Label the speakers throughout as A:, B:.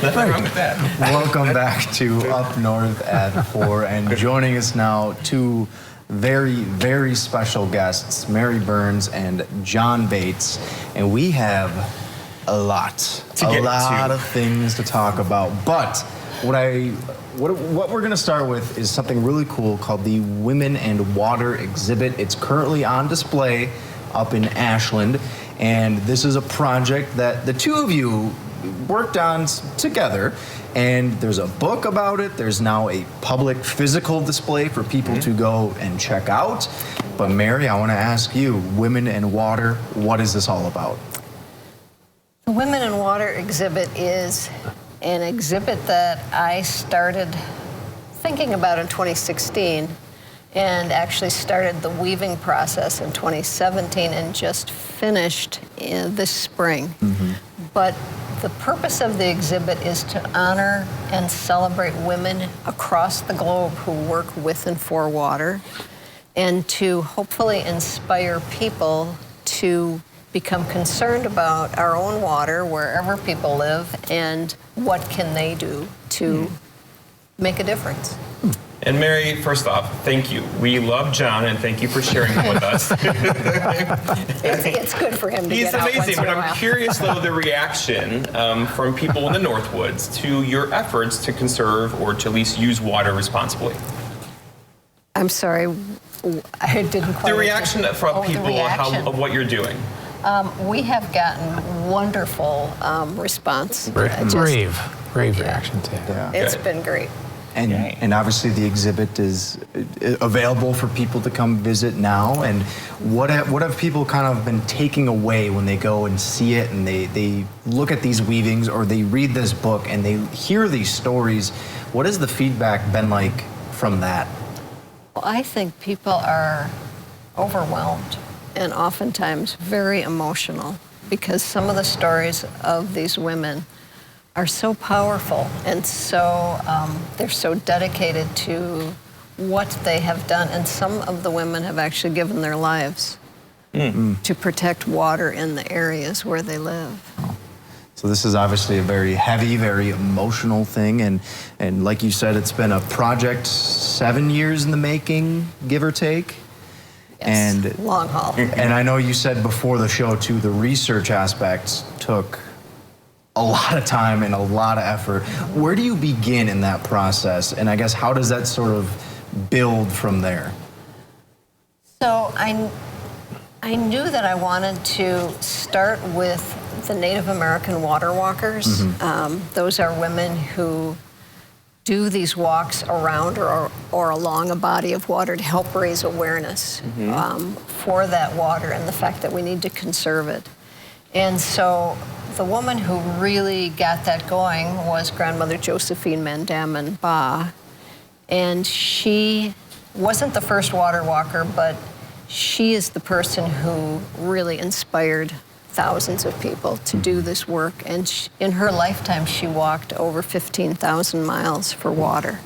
A: Nothing wrong with that.
B: Welcome back to Up North at 4, and joining us now, two very, very special guests, Mary Burns and John Bates, and we have a lot of things to talk about. But what we're going to start with is something really cool called the Women and Water exhibit. It's currently on display up in Ashland, and this is a project that the two of you worked on together, and there's a book about it. There's now a public physical display for people to go and check out. But Mary, I want to ask you, Women and Water, what is this all about?
C: The Women and Water exhibit is an exhibit that I started thinking about in 2016 and actually started the weaving process in 2017 and just finished this spring. But the purpose of the exhibit is to honor and celebrate women across the globe who work with and for water, and to hopefully inspire people to become concerned about our own water wherever people live and what can they do to make a difference.
A: And Mary, first off, thank you. We love John, and thank you for sharing him with us.
C: It's good for him to
A: He's
C: get out
A: amazing,
C: once in
A: but
C: a while.
A: I'm curious, though, the reaction from people in the Northwoods to your efforts to conserve or to at least use water responsibly.
C: I'm sorry, I didn't quite...
A: The reaction from people of what you're doing.
C: We have gotten wonderful response.
D: Brave reaction to it.
B: Yeah.
C: It's been great.
B: And obviously the exhibit is available for people to come visit now. And what have people kind of been taking away when they go and see it and they look at these weavings or they read this book and they hear these stories? What has the feedback been like from that?
C: Well, I think people are overwhelmed and oftentimes very emotional because some of the stories of these women are so powerful and so they're so dedicated to what they have done, and some of the women have actually given their lives to protect water in the areas where they live.
B: So this is obviously a very heavy, very emotional thing, and like you said, it's been a project 7 years in the making, give or take.
C: Yes,
B: and
C: long haul.
B: And I know you said before the show too, the research aspects took a lot of time and a lot of effort. Where do you begin in that process? And I guess how does that sort of build from there?
C: So I knew that I wanted to start with the Native American water walkers. Those are women who do these walks around or along a body of water to help raise awareness for that water and the fact that we need to conserve it. And so the woman who really got that going was Grandmother Josephine Mandamin Ba. And she wasn't the first water walker, but she is the person who really inspired thousands of people to do this work. And in her lifetime, she walked over 15,000 miles for water.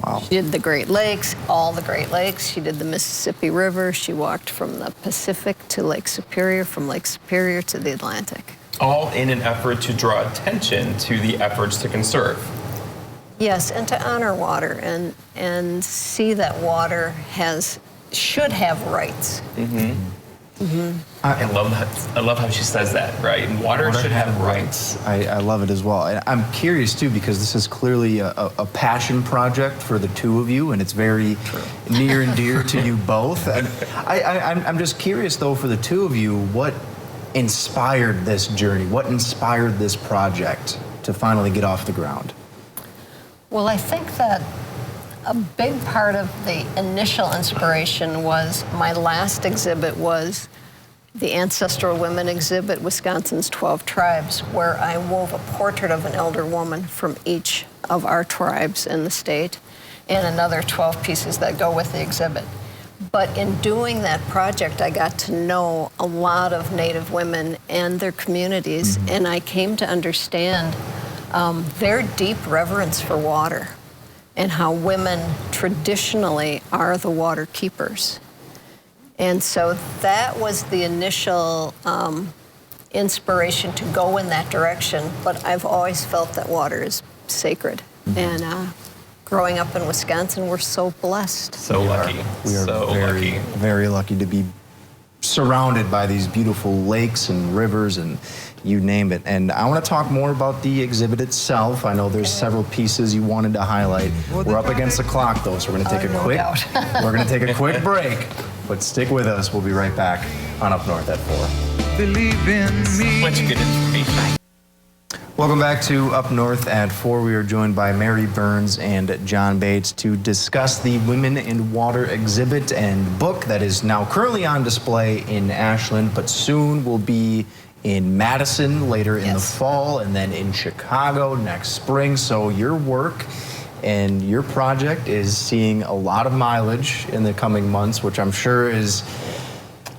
B: Wow.
C: She did the Great Lakes, all the Great Lakes. She did the Mississippi River. She walked from the Pacific to Lake Superior, from Lake Superior to the Atlantic.
A: All in an effort to draw attention to the efforts to conserve.
C: Yes, and to honor water and see that water should have rights.
A: I love that. I love how she says that, right? Water should have rights.
B: I love it as well. And I'm curious too, because this is clearly a passion project for the two of you, and it's very near and dear to you both. And I'm just curious though, for the two of you, what inspired this journey? What inspired this project to finally get off the ground?
C: Well, I think that a big part of the initial inspiration was my last exhibit was the Ancestral Women exhibit, Wisconsin's 12 Tribes, where I wove a portrait of an elder woman from each of our tribes in the state and another 12 pieces that go with the exhibit. But in doing that project, I got to know a lot of Native women and their communities, and I came to understand their deep reverence for water and how women traditionally are the water keepers. And so that was the initial inspiration to go in that direction. But I've always felt that water is sacred. And growing up in Wisconsin, we're so blessed.
A: So lucky.
B: We are
A: so
B: very,
A: lucky.
B: very lucky to be surrounded by these beautiful lakes and rivers and you name it. And I want to talk more about the exhibit itself. I know there's several pieces you wanted to highlight. We're up against the clock though, so we're going to take we're going to take a quick break. But stick with us. We'll be right back on Up North at 4.
E: Believe in me.
A: Much good information.
B: Welcome back to Up North at 4. We are joined by Mary Burns and John Bates to discuss the Women in Water exhibit and book that is now currently on display in Ashland, but soon will be in Madison later in the fall and then in Chicago next spring. So your work and your project is seeing a lot of mileage in the coming months, which I'm sure is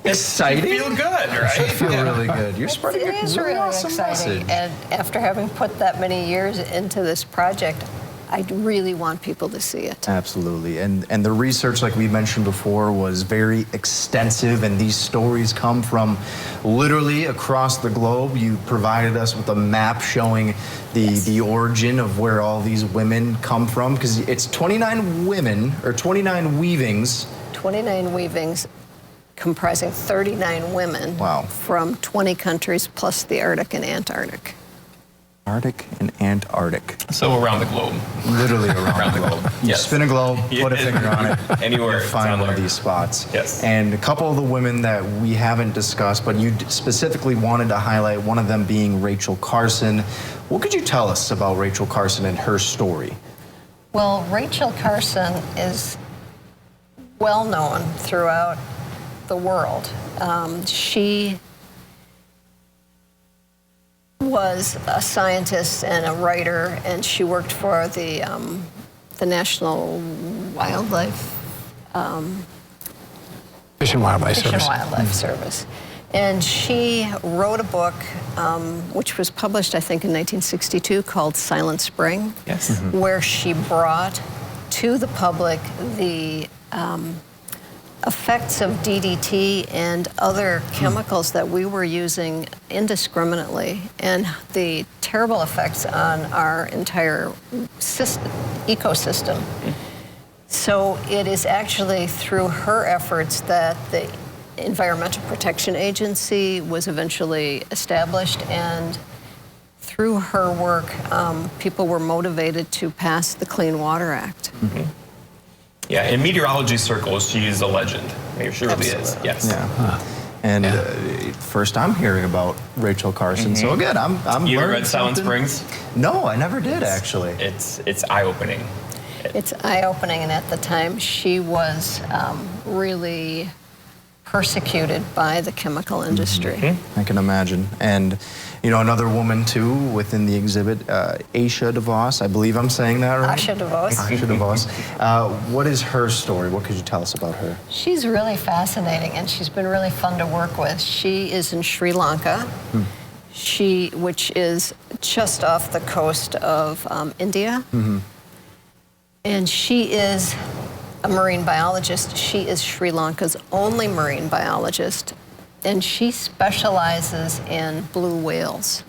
B: exciting.
A: Feel good, right?
B: Should feel really good. You're spreading
C: It
B: a
C: is
B: really
C: really
B: awesome
C: exciting.
B: message.
C: And after having put that many years into this project, I really want people to see it.
B: Absolutely. And the research, like we mentioned before, was very extensive, and these stories come from literally across the globe. You provided us with a map showing the origin of where all these women come from, because it's 29 women, or 29 weavings.
C: 29 weavings comprising 39 women from 20 countries plus the Arctic and Antarctic.
B: Arctic and Antarctic.
A: So around the globe.
B: Literally around the globe. You
A: Yes.
B: spin a globe, put a finger on it,
A: Anywhere.
B: you'll find one of these spots.
A: Yes.
B: And a couple of the women that we haven't discussed, but you specifically wanted to highlight, one of them being Rachel Carson. What could you tell us about Rachel Carson and her story?
C: Well, Rachel Carson is well known throughout the world. She was a scientist and a writer, and she worked for the National Wildlife
D: Fish and Wildlife
C: Fish and
D: Service.
C: Wildlife Service. And she wrote a book which was published, I think, in 1962 called Silent Spring,
A: Yes.
C: where she brought to the public the effects of DDT and other chemicals that we were using indiscriminately and the terrible effects on our entire ecosystem. So it is actually through her efforts that the Environmental Protection Agency was eventually established, and through her work, people were motivated to pass the Clean Water Act.
A: Yeah, in meteorology circles, she's a legend. I mean, she really is.
C: Absolutely.
A: Yes.
B: Yeah. And first I'm hearing about Rachel Carson. So again, I'm
A: You ever
B: learning
A: read Silent
B: something.
A: Springs?
B: No, I never did actually.
A: It's eye-opening.
C: It's eye-opening, and at the time, she was really persecuted by the chemical industry.
B: I can imagine. And you know, another woman too within the exhibit, Asha DeVos. I believe I'm saying that right.
C: Asha DeVos.
B: Asha DeVos. What is her story? What could you tell us about her?
C: She's really fascinating, and she's been really fun to work with. She is in Sri Lanka, which is just off the coast of India. And she is a marine biologist. She is Sri Lanka's only marine biologist, and she specializes in blue whales.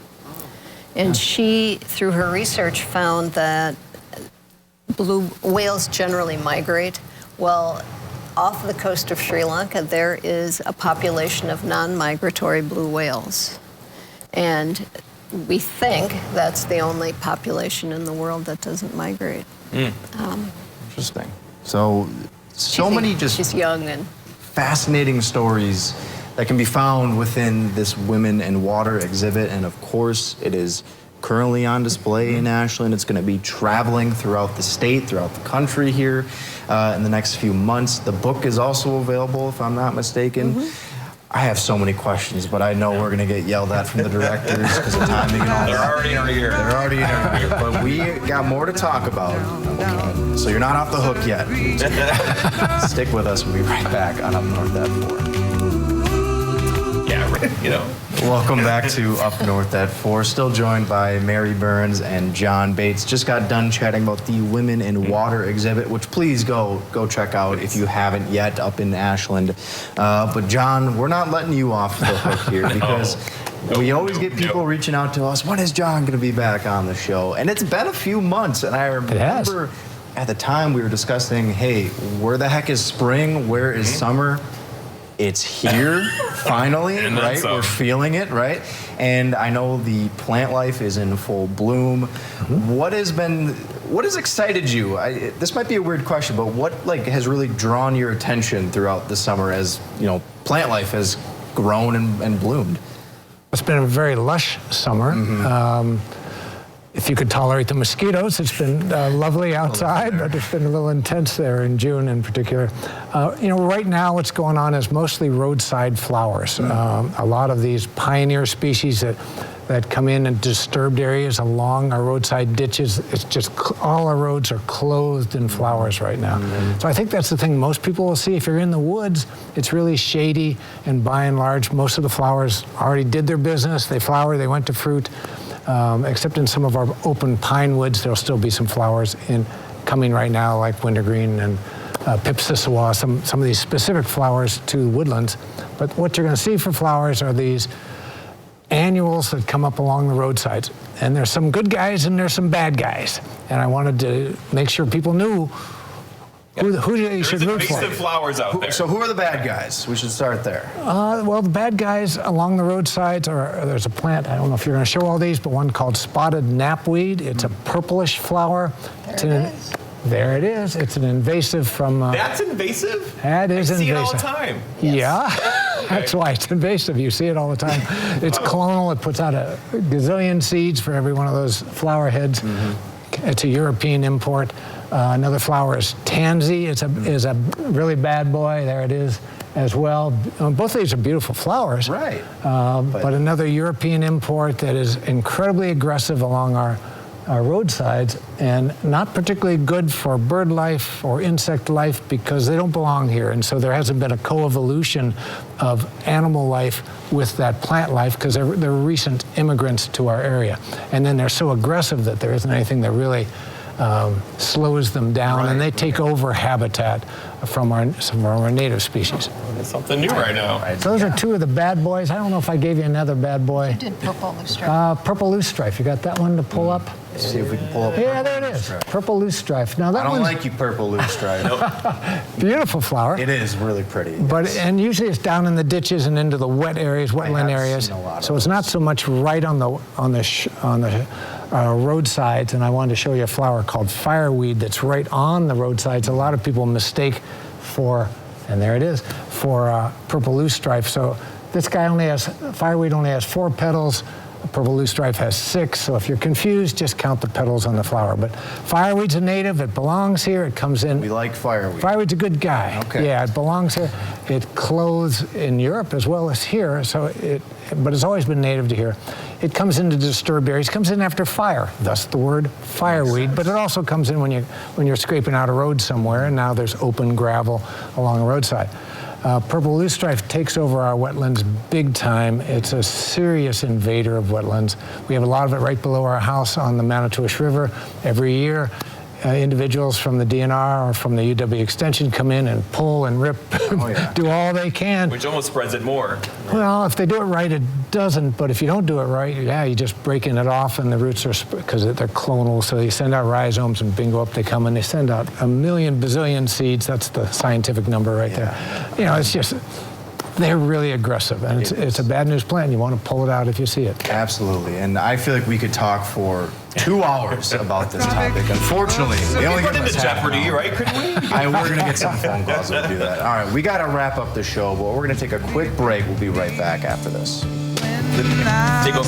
C: And she, through her research, found that blue whales generally migrate. Well, off the coast of Sri Lanka, there is a population of non-migratory blue whales. And we think that's the only population in the world that doesn't migrate.
B: Interesting. So many just
C: She's young and
B: fascinating stories that can be found within this Women in Water exhibit. And of course, it is currently on display in Ashland. It's going to be traveling throughout the state, throughout the country here in the next few months. The book is also available, if I'm not mistaken. I have so many questions, but I know we're going to get yelled at from the directors because of timing and all
A: They're
B: that.
A: already in our ear.
B: They're already in our ear, but we got more to talk about. So you're not off the hook yet. Stick with us. We'll be right back on Up North at 4.
A: Yeah, right. You know.
B: Welcome back to Up North at 4. Still joined by Mary Burns and John Bates. Just got done chatting about the Women in Water exhibit, which please go check out if you haven't yet up in Ashland. But John, we're not letting you off the hook here because We always get
A: no.
B: people reaching out to us. When is John going to be back on the show? And it's been a few months, and I
D: has.
B: remember at the time we were discussing, hey, where the heck is spring? Where is summer? It's here, finally,
A: And then
B: right?
A: some.
B: We're feeling it, right? And I know the plant life is in full bloom. What has excited you? This might be a weird question, but what has really drawn your attention throughout the summer as, plant life has grown and bloomed?
D: It's been a very lush summer. If you could tolerate the mosquitoes, it's been lovely outside, but it's been a little intense there in June in particular. Right now what's going on is mostly roadside flowers. A lot of these pioneer species that come in disturbed areas along our roadside ditches, it's just all our roads are clothed in flowers right now. So I think that's the thing most people will see. If you're in the woods, it's really shady, and by and large, most of the flowers already did their business. They flower, they went to fruit. Except in some of our open pine woods, there'll still be some flowers coming right now, like wintergreen and pipsissewa, some of these specific flowers to woodlands. But what you're going to see for flowers are these annuals that come up along the roadsides. And there's some good guys and there's some bad guys. And I wanted to make sure people knew who they should root
A: There's invasive
D: for.
A: flowers out there.
B: So who are the bad guys? We should start there.
D: Well, the bad guys along the roadsides there's a plant, I don't know if you're going to show all these, but one called spotted knapweed. It's a purplish flower. There it is. It's an invasive from...
A: That's invasive?
D: That is
A: I see
D: invasive.
A: it all the time.
D: Yeah, that's why it's invasive. You see it all the time. It's clonal. It puts out a gazillion seeds for every one of those flower heads. It's a European import. Another flower is tansy. Is a really bad boy. There it is as well. Both of these are beautiful flowers.
B: Right.
D: But another European import that is incredibly aggressive along our roadsides and not particularly good for bird life or insect life because they don't belong here. And so there hasn't been a coevolution of animal life with that plant life because they're recent immigrants to our area. And then they're so aggressive that there isn't anything that really slows them down, and they take over habitat from some of our native species.
A: It's something new right now.
D: So those are two of the bad boys. I don't know if I gave you another bad boy.
C: You did purple loosestrife.
D: Purple loosestrife. You got that one to pull up?
B: Let's see if we can pull up.
D: Yeah, there it is. Purple loosestrife. Now that
B: I don't
D: one's
B: like you, purple loosestrife.
D: beautiful flower.
B: It is really pretty.
D: And usually it's down in the ditches and into the wet areas, wetland
B: have
D: areas.
B: seen a lot of
D: So it's not so much right on the roadsides. And I wanted to show you a flower called fireweed that's right on the roadsides. A lot of people mistake for, and there it is, for purple loosestrife. So this guy fireweed only has 4 petals. Purple loosestrife has 6, so if you're confused, just count the petals on the flower. But fireweed's a native, it belongs here, it comes in.
B: We like fireweed.
D: Fireweed's a good guy.
B: Okay.
D: Yeah, it belongs here. It clothes in Europe as well as here, but it's always been native to here. It comes into disturbed areas, comes in after fire, thus the word fireweed, but it also comes in when you're scraping out a road somewhere and now there's open gravel along the roadside. Purple loosestrife takes over our wetlands big time. It's a serious invader of wetlands. We have a lot of it right below our house on the Manitowish River. Every year, individuals from the DNR or from the UW Extension come in and pull and rip, do all they can.
A: Which almost spreads it more.
D: Well, if they do it right, it doesn't. But if you don't do it right, you're just breaking it off, and the roots because they're clonal. So you send out rhizomes, and bingo, up they come, and they send out a million bazillion seeds. That's the scientific number right there. It's just they're really aggressive, and it's a bad news plant. You want to pull it out if you see it.
B: Absolutely, and I feel like we could talk for 2 hours about this topic. Unfortunately, we only
A: Put
B: get
A: into
B: this
A: Jeopardy, right? Couldn't we?
B: We're gonna get some phone calls if we do that. All right, we gotta wrap up the show, but we're gonna take a quick break. We'll be right back after this.
A: Take over.